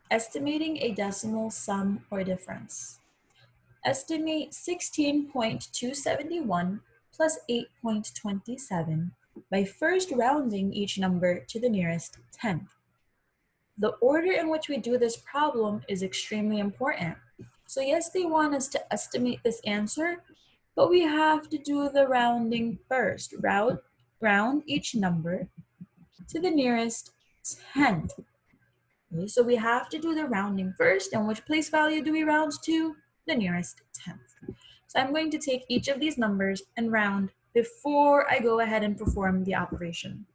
Estimating a decimal sum or difference. Estimate 16.271 plus 8.27 by first rounding each number to the nearest tenth. The order in which we do this problem is extremely important. So yes, they want us to estimate this answer, but we have to do the rounding first. Round each number to the nearest tenth. Okay, so we have to do the rounding first, and which place value do we round to? The nearest tenth. So I'm going to take each of these numbers and round before I go ahead and perform the operation.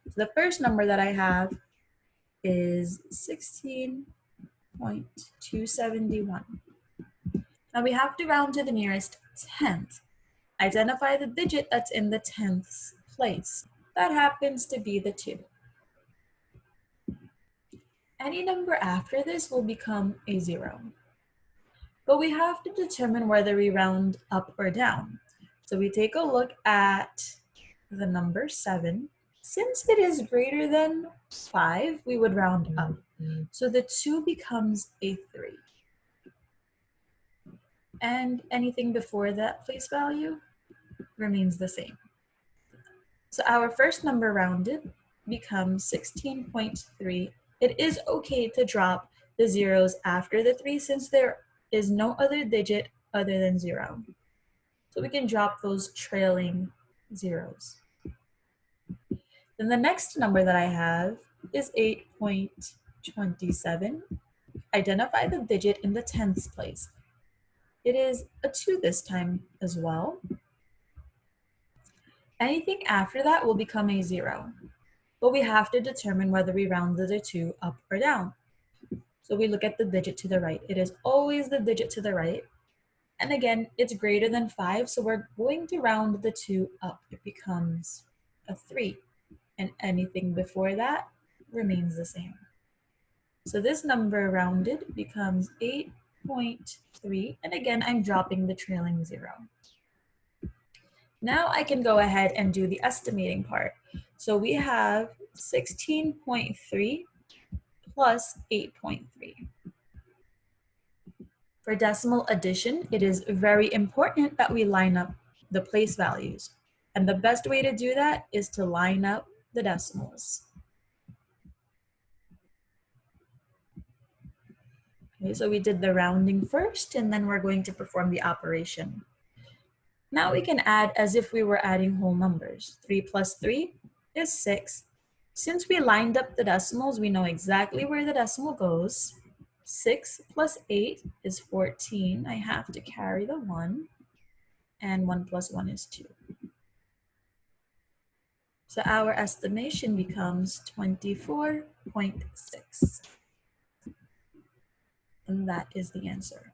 So the first number that I have is 16.271. Now we have to round to the nearest tenth. Identify the digit that's in the tenths place. That happens to be the 2. Any number after this will become a 0. But we have to determine whether we round up or down. So we take a look at the number 7. Since it is greater than 5, we would round up. So the 2 becomes a 3. And anything before that place value remains the same. So our first number rounded becomes 16.3. It is okay to drop the zeros after the 3 since there is no other digit other than 0. So we can drop those trailing zeros. Then the next number that I have is 8.27. Identify the digit in the tenths place. It is a 2 this time as well. Anything after that will become a 0. But we have to determine whether we rounded the 2 up or down. So we look at the digit to the right. It is always the digit to the right. And again, it's greater than 5, so we're going to round the 2 up. It becomes a 3. And anything before that remains the same. So this number rounded becomes 8.3. And again, I'm dropping the trailing 0. Now I can go ahead and do the estimating part. So we have 16.3 plus 8.3. For decimal addition, it is very important that we line up the place values. And the best way to do that is to line up the decimals. Okay, so we did the rounding first, and then we're going to perform the operation. Now we can add as if we were adding whole numbers. 3 plus 3 is 6. Since we lined up the decimals, we know exactly where the decimal goes. 6 plus 8 is 14. I have to carry the 1. And 1 plus 1 is 2. So our estimation becomes 24.6. And that is the answer.